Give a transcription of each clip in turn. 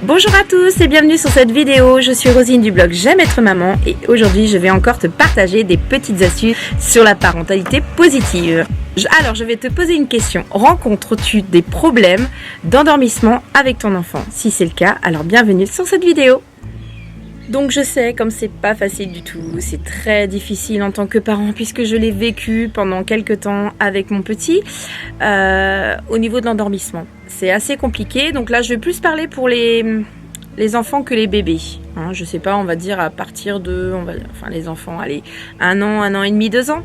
Bonjour à tous et bienvenue sur cette vidéo, je suis Rosine du blog J'aime être maman et aujourd'hui je vais encore te partager des petites astuces sur la parentalité positive. Alors je vais te poser une question, rencontres-tu des problèmes d'endormissement avec ton enfant? Si c'est le cas, alors bienvenue sur cette vidéo. Donc je sais, comme c'est pas facile du tout, c'est très difficile en tant que parent puisque je l'ai vécu pendant quelques temps avec mon petit au niveau de l'endormissement. C'est assez compliqué, donc là je vais plus parler pour les enfants que les bébés. Hein, je sais pas, on va dire à partir de, les enfants, allez, 1 an et demi, 2 ans.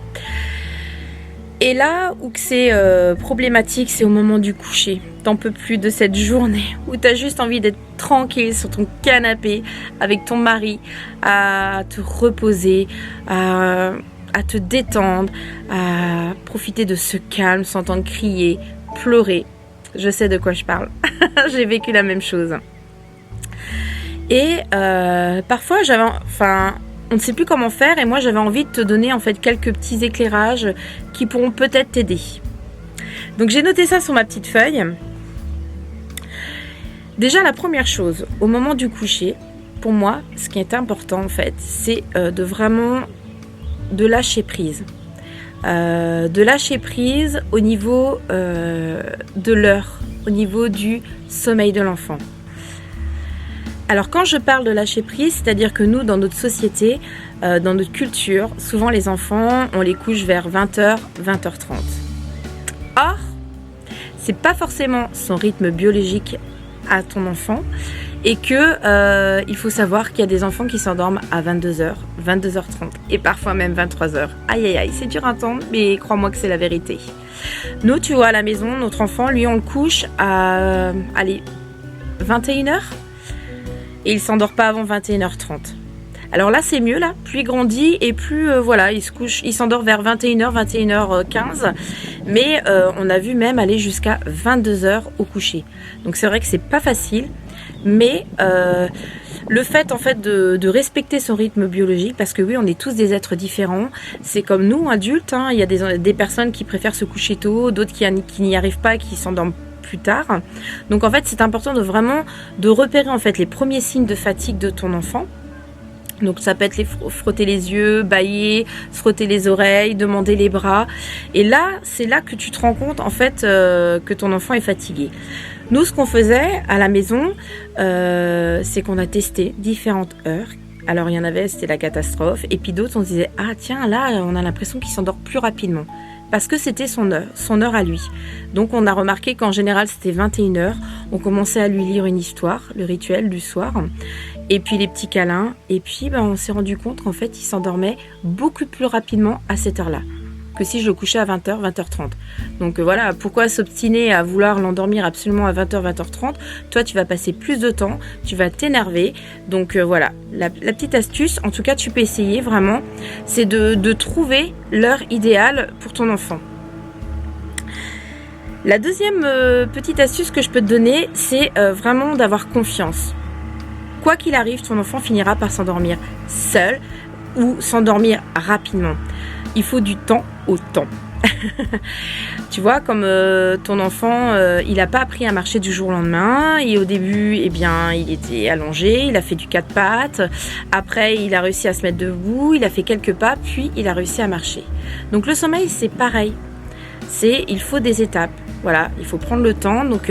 Et là où c'est problématique, c'est au moment du coucher. T'en peux plus de cette journée où t'as juste envie d'être tranquille sur ton canapé avec ton mari, à te reposer, à te détendre, à profiter de ce calme, s'entendre crier, pleurer. Je sais de quoi je parle. J'ai vécu la même chose. Et parfois, on ne sait plus comment faire et moi j'avais envie de te donner en fait quelques petits éclairages qui pourront peut-être t'aider. Donc j'ai noté ça sur ma petite feuille. Déjà la première chose, au moment du coucher, pour moi, ce qui est important en fait, c'est de vraiment de lâcher prise. De lâcher prise au niveau de l'heure, au niveau du sommeil de l'enfant. Alors quand je parle de lâcher prise, c'est-à-dire que nous, dans notre société, dans notre culture, souvent les enfants, on les couche vers 20h, 20h30. Or, c'est pas forcément son rythme biologique à ton enfant et que il faut savoir qu'il y a des enfants qui s'endorment à 22h, 22h30 et parfois même 23h. Aïe aïe aïe, c'est dur à entendre, mais crois-moi que c'est la vérité. Nous, tu vois, à la maison, notre enfant, lui, on le couche à 21h. Et il s'endort pas avant 21h30. Alors là c'est mieux là, plus il grandit et plus il s'endort vers 21h, 21h15. Mais on a vu même aller jusqu'à 22h au coucher. Donc c'est vrai que c'est pas facile, mais le fait en fait de respecter son rythme biologique, parce que oui, on est tous des êtres différents. C'est comme nous adultes, hein, il y a des personnes qui préfèrent se coucher tôt, d'autres qui n'y arrivent pas, qui s'endorment plus tard. Donc en fait c'est important de vraiment de repérer en fait les premiers signes de fatigue de ton enfant. Donc ça peut être frotter les yeux, bâiller, se frotter les oreilles, demander les bras. Et là c'est là que tu te rends compte en fait que ton enfant est fatigué. Nous ce qu'on faisait à la maison c'est qu'on a testé différentes heures. Alors il y en avait, c'était la catastrophe, et puis d'autres on se disait ah tiens là on a l'impression qu'il s'endort plus rapidement. Parce que c'était son heure à lui. Donc on a remarqué qu'en général c'était 21h, on commençait à lui lire une histoire, le rituel du soir, et puis les petits câlins, et puis on s'est rendu compte qu'en fait il s'endormait beaucoup plus rapidement à cette heure-là, que si je le couchais à 20h, 20h30. Donc voilà, pourquoi s'obstiner à vouloir l'endormir absolument à 20h, 20h30? Toi tu vas passer plus de temps, tu vas t'énerver, donc voilà, la petite astuce, en tout cas tu peux essayer vraiment, c'est de trouver l'heure idéale pour ton enfant. La deuxième petite astuce que je peux te donner, c'est vraiment d'avoir confiance. Quoi qu'il arrive, ton enfant finira par s'endormir seul ou s'endormir rapidement. Il faut du temps au temps. Tu vois, comme ton enfant, il n'a pas appris à marcher du jour au lendemain. Et au début, il était allongé, il a fait du 4 pattes. Après, il a réussi à se mettre debout, il a fait quelques pas, puis il a réussi à marcher. Donc le sommeil, c'est pareil. Il faut des étapes. Voilà, il faut prendre le temps. Donc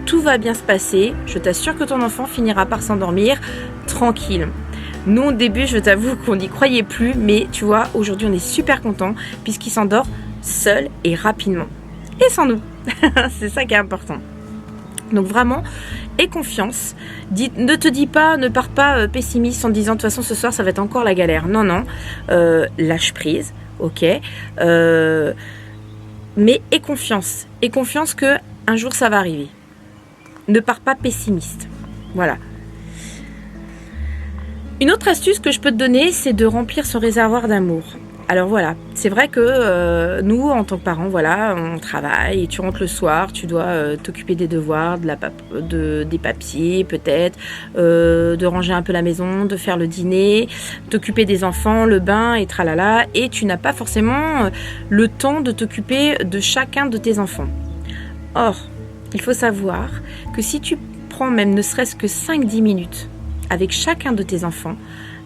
tout va bien se passer. Je t'assure que ton enfant finira par s'endormir tranquille. Nous, au début, je t'avoue qu'on n'y croyait plus, mais tu vois, aujourd'hui, on est super contents puisqu'il s'endort seul et rapidement. Et sans nous. C'est ça qui est important. Donc vraiment, aie confiance. Ne pars pas pessimiste en disant de toute façon ce soir ça va être encore la galère. Non, non. Lâche prise, ok. Mais aie confiance. Aie confiance que un jour ça va arriver. Ne pars pas pessimiste. Voilà. Une autre astuce que je peux te donner, c'est de remplir son réservoir d'amour. Alors voilà, c'est vrai que nous, en tant que parents, voilà, on travaille et tu rentres le soir, tu dois t'occuper des devoirs, des papiers peut-être, de ranger un peu la maison, de faire le dîner, t'occuper des enfants, le bain et tralala, et tu n'as pas forcément le temps de t'occuper de chacun de tes enfants. Or, il faut savoir que si tu prends même ne serait-ce que 5-10 minutes avec chacun de tes enfants,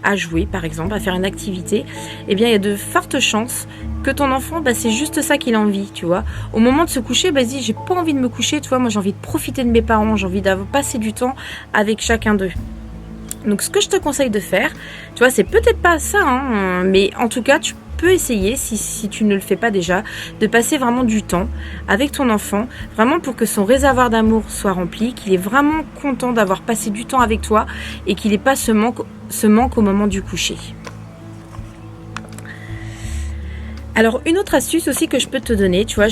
à jouer par exemple, à faire une activité, eh bien il y a de fortes chances que ton enfant, c'est juste ça qu'il a envie, tu vois. Au moment de se coucher, il se dit j'ai pas envie de me coucher, tu vois, moi j'ai envie de profiter de mes parents, j'ai envie d'avoir passé du temps avec chacun d'eux. Donc ce que je te conseille de faire, tu vois, c'est peut-être pas ça, hein, mais en tout cas tu peux essayer, si tu ne le fais pas déjà, de passer vraiment du temps avec ton enfant, vraiment pour que son réservoir d'amour soit rempli, qu'il est vraiment content d'avoir passé du temps avec toi et qu'il n'ait pas ce manque au moment du coucher. Alors une autre astuce aussi que je peux te donner, tu vois,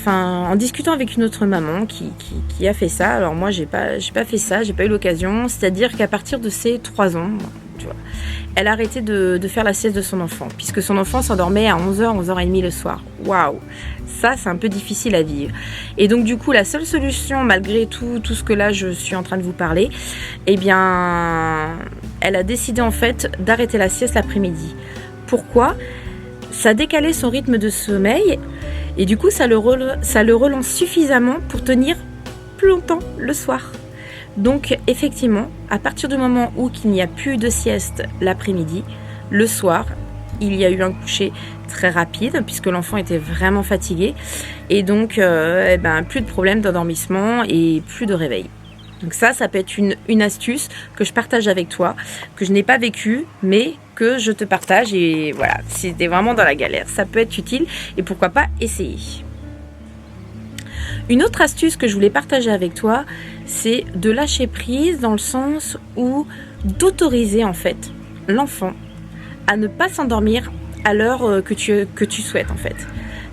en discutant avec une autre maman qui a fait ça, alors moi j'ai pas fait ça, j'ai pas eu l'occasion, c'est-à-dire qu'à partir de ses 3 ans, tu vois, elle a arrêté de faire la sieste de son enfant, puisque son enfant s'endormait à 11h, 11h30 le soir. Waouh, ça c'est un peu difficile à vivre. Et donc du coup la seule solution, malgré tout ce que là je suis en train de vous parler, eh bien elle a décidé en fait d'arrêter la sieste l'après-midi. Pourquoi ? Ça décalait son rythme de sommeil et du coup ça le relance suffisamment pour tenir plus longtemps le soir. Donc effectivement, à partir du moment où il n'y a plus de sieste l'après-midi, le soir, il y a eu un coucher très rapide puisque l'enfant était vraiment fatigué et donc plus de problème d'endormissement et plus de réveil. Donc ça peut être une astuce que je partage avec toi, que je n'ai pas vécue, mais que je te partage et voilà, si tu es vraiment dans la galère, ça peut être utile et pourquoi pas essayer. Une autre astuce que je voulais partager avec toi, c'est de lâcher prise dans le sens où d'autoriser en fait l'enfant à ne pas s'endormir à l'heure que tu souhaites en fait.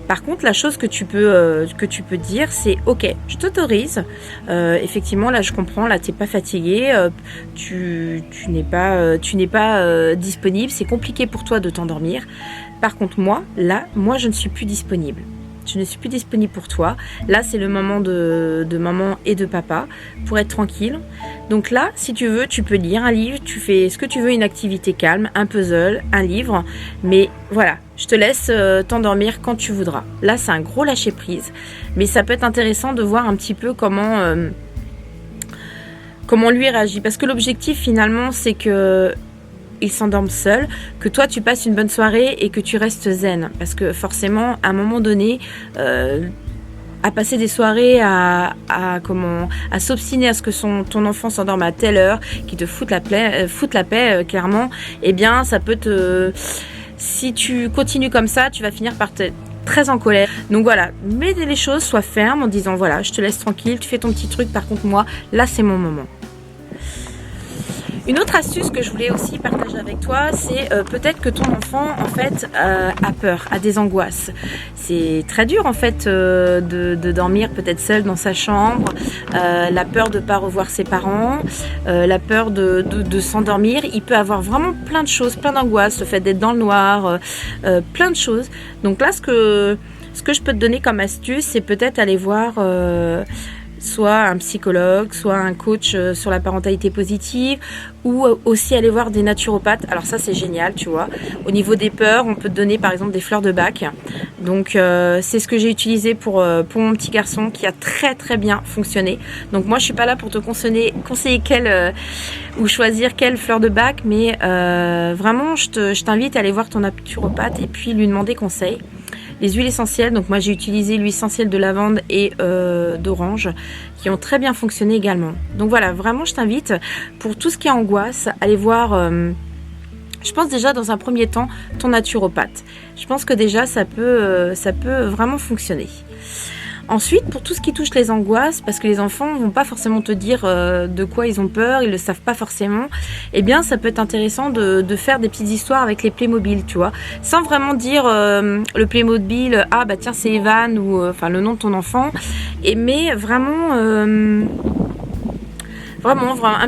Par contre, la chose que tu peux dire, c'est ok, je t'autorise. Effectivement, là, je comprends. Là, t'es pas fatigué, tu n'es pas disponible. C'est compliqué pour toi de t'endormir. Par contre, moi, je ne suis plus disponible. Je ne suis plus disponible pour toi. Là, c'est le moment de maman et de papa pour être tranquille. Donc là, si tu veux, tu peux lire un livre. Tu fais ce que tu veux, une activité calme, un puzzle, un livre. Mais voilà, je te laisse t'endormir quand tu voudras. Là, c'est un gros lâcher prise. Mais ça peut être intéressant de voir un petit peu comment lui réagit. Parce que l'objectif, finalement, c'est que il s'endorme seul, que toi tu passes une bonne soirée et que tu restes zen, parce que forcément à un moment donné à passer des soirées à s'obstiner à ce que ton enfant s'endorme à telle heure, qui te fout la paix clairement, eh bien ça peut si tu continues comme ça, tu vas finir par te très en colère. Donc voilà, mets les choses, sois ferme en disant voilà, je te laisse tranquille, tu fais ton petit truc, par contre moi, là c'est mon moment. Une autre astuce que je voulais aussi partager avec toi, c'est peut-être que ton enfant en fait a peur, a des angoisses. C'est très dur en fait de dormir peut-être seul dans sa chambre, la peur de ne pas revoir ses parents, la peur de s'endormir. Il peut avoir vraiment plein de choses, plein d'angoisses, le fait d'être dans le noir, plein de choses. Donc là, ce que je peux te donner comme astuce, c'est peut-être aller voir soit un psychologue, soit un coach sur la parentalité positive, ou aussi aller voir des naturopathes. Alors ça c'est génial, tu vois. Au niveau des peurs, on peut te donner par exemple des fleurs de bac. Donc c'est ce que j'ai utilisé pour mon petit garçon, qui a très très bien fonctionné. Donc moi je suis pas là pour te conseiller ou choisir quelle fleur de bac, mais vraiment je t'invite à aller voir ton naturopathe et puis lui demander conseil. Les huiles essentielles, donc moi j'ai utilisé l'huile essentielle de lavande et d'orange qui ont très bien fonctionné également. Donc voilà, vraiment je t'invite pour tout ce qui est angoisse, aller voir, je pense déjà dans un premier temps, ton naturopathe. Je pense que déjà ça peut vraiment fonctionner. Ensuite, pour tout ce qui touche les angoisses, parce que les enfants vont pas forcément te dire de quoi ils ont peur, ils le savent pas forcément, eh bien ça peut être intéressant de faire des petites histoires avec les Playmobil, tu vois, sans vraiment dire le Playmobil, ah bah tiens c'est Evan, ou enfin le nom de ton enfant, mais vraiment un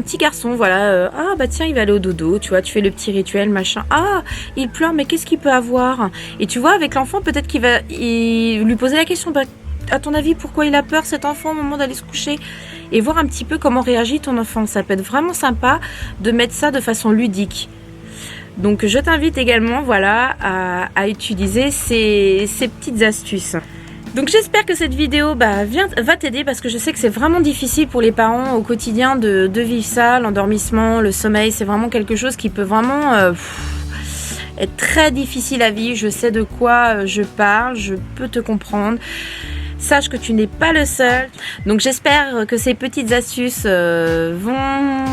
petit garçon, voilà, ah bah tiens il va aller au dodo, tu vois, tu fais le petit rituel, machin, ah il pleure, mais qu'est-ce qu'il peut avoir? Et tu vois, avec l'enfant, peut-être qu'il va lui poser la question, bah à ton avis, pourquoi il a peur cet enfant au moment d'aller se coucher, et voir un petit peu comment réagit ton enfant. Ça peut être vraiment sympa de mettre ça de façon ludique. Donc je t'invite également, voilà, à utiliser ces petites astuces. Donc j'espère que cette vidéo va t'aider parce que je sais que c'est vraiment difficile pour les parents au quotidien de vivre ça, l'endormissement, le sommeil, c'est vraiment quelque chose qui peut vraiment être très difficile à vivre. Je sais de quoi je parle, je peux te comprendre. Sache que tu n'es pas le seul. Donc j'espère que ces petites astuces vont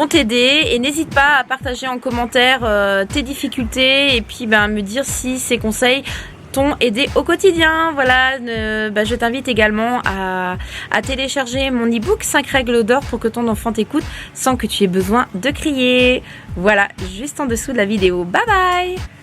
t'aider et n'hésite pas à partager en commentaire tes difficultés et puis me dire si ces conseils t'ont aidé au quotidien. Voilà, je t'invite également à télécharger mon e-book 5 règles d'or pour que ton enfant t'écoute sans que tu aies besoin de crier. Voilà, juste en dessous de la vidéo. Bye bye!